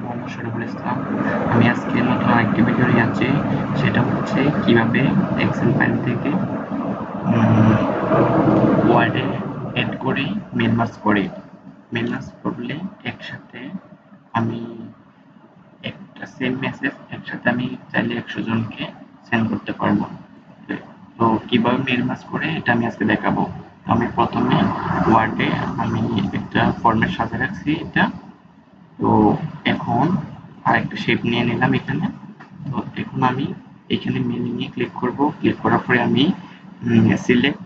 মোহাম্মদ শরীফুল ইসলাম। আমি আজকে নতুন আরেকটি ভিডিও নিয়ে আসছি, সেটা হচ্ছে কিভাবে এক্সেল ফাইল থেকে ওয়ার্ডে এড করে মেল মার্জ করে। মেল মার্জ করলে একসাথে আমি একটা সেম মেসেজ একসাথে আমি চাইলে 100 জনকে সেন্ড করতে পারবো। তো কিভাবে মেল মার্জ করে এটা আমি আজকে দেখাবো। আমি প্রথমে ওয়ার্ডে আমি একটা ফরম্যাট সাজিয়ে রাখছি এটা। তো এখন আরেকটা শেপ নিয়ে নিলাম এখানে। তো এখন আমি এখানে মেনু নিয়ে ক্লিক করব। ক্লিক করার পরে আমি সিলেক্ট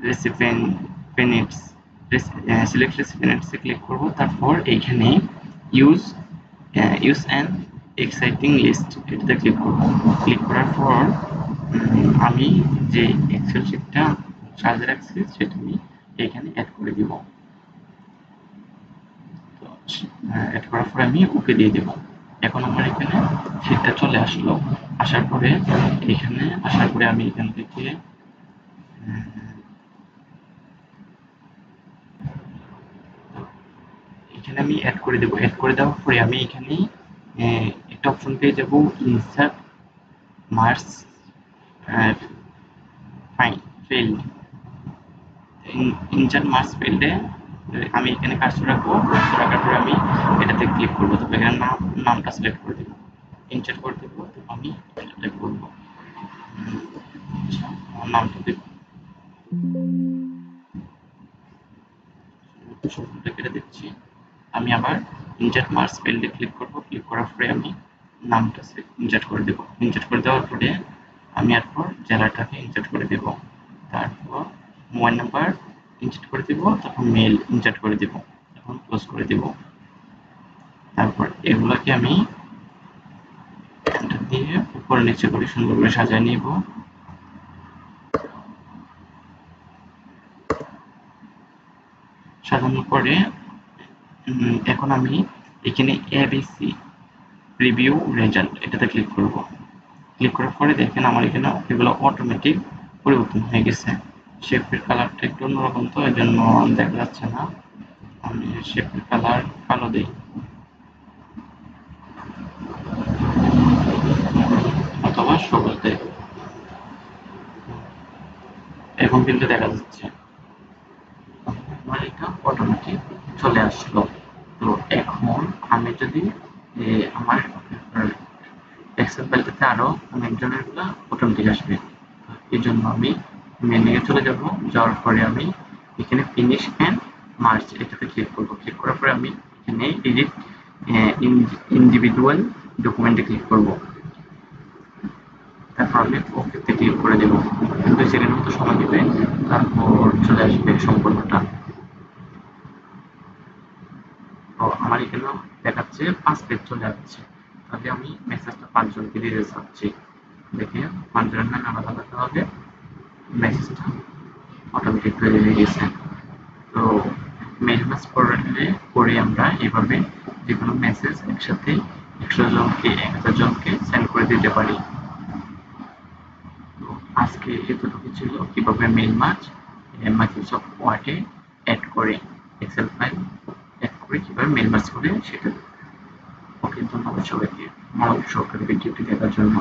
রেসিপিয়েন্টস সিলেক্ট রেসিপিয়েন্টস এ ক্লিক করব। তারপর এইখানে ইউজ অ্যান এক্সাইটিং লিস্ট এটাতে ক্লিক করব। ক্লিক করার পর আমি যে এক্সেল শিটটা সাজিয়ে রাখছি সেটা আমি এখানে অ্যাড করে দিব। অ্যাড করার পরে আমি ওকে দিয়ে দেব। এখন আমার এখানে শিটটা চলে আসলো। আসার পরে এখানে আসার পরে আমি এখান থেকে এখানে আমি অ্যাড করে দেব। অ্যাড করে দেওয়ার পরে আমি এখানে একটা অপশন পেয়ে যাব, insert merge field. Insert merge ফিল্ডে আমি এখানে কার্সর রাখবো। কার্সর রাখার পরে আমি এটাতে ক্লিক করবো। তো এখানে নামটা সিলেক্ট করে দেবো, ইনসার্ট করে দেবো। তো আমি এটাতে করবো, আমার নামটা দেবো, শব্দটা কেটে দিচ্ছি। আমি আবার ইনসার্ট মার্জ ফিল্ডে ক্লিক করব। ক্লিক করার পরে আমি নামটা ইনসার্ট করে দেব। ইনসার্ট করে দেওয়ার পরে আমি এরপর জেলাটাকে ইনসার্ট করে দেব। তারপর মোবাইল নাম্বার ইনসার্ট করে দেব। তারপর মেল ইনসার্ট করে দেব। এখন ক্লোজ করে দেব। তারপর এগুলোকে আমি এন্টার দিয়ে উপরে নিচে করে সুন্দর করে সাজিয়ে নিব। সাজানোর পরে এখন আমি এখানে এবিসি প্রিভিউ রেজাল্ট এটাতে ক্লিক করব। ক্লিক করার পরে দেখেন আমার এখানে এগুলো অটোমেটিক পরিবর্তন হয়ে গেছে। শেপের কালারটা একটু অন্যরকম, তো এই জন্য দেখা যাচ্ছে না। আমি শেপের কালার কালো দিই, অথবা সবুজ দিই। এখন কিন্তু দেখা যাচ্ছে আমার এটা অটোমেটিক চলে আসলো। তো এখন আমি যদি আমার এক্সেল ফাইলটাতে আরো অনেকজনের গুলা অটোমেটিক আসবে। এই জন্য আমি মেনুতে চলে যাব। যাওয়ার পরে আমি এখানে ফিনিশ এন্ড মার্জ এটাতে ক্লিক করব। ক্লিক করার পরে আমি এখানে এডিট ইন্ডিভিজুয়াল ডকুমেন্টে ক্লিক করব। তারপর আমি ওকেতে ক্লিক করে দেব। 2 সেকেন্ড মতো সময় দিবে, তারপর চলে আসবে সম্পূর্ণটা। তো আমার এখানে দেখাচ্ছে 5 পেজ চলে আসছে। তাহলে আমি মেসেজটা 5 জনকে দিতে চাচ্ছি। দেখে 5 জনের নাম আলাদা আলাদা হবে, মেসেজটা অটোমেটিক তৈরি হয়ে গেছে। তো মেল ম্যাচ করলে পরে আমরা এভাবে যে কোনো মেসেজ একসাথে 100 জনকে 1000 জনকে সেন্ড করে দিতে পারি। তো আজকে এতটুকু ছিল কিভাবে মেল ম্যাচ মাইক্রোসফট ওয়ার্ডে অ্যাড করে, এক্সেল ফাইল অ্যাড করে কিভাবে মেল ম্যাচ করে সেটা। ওকে, ধন্যবাদ সবাইকে আমার সহকারী ভিডিওটি দেখার জন্য।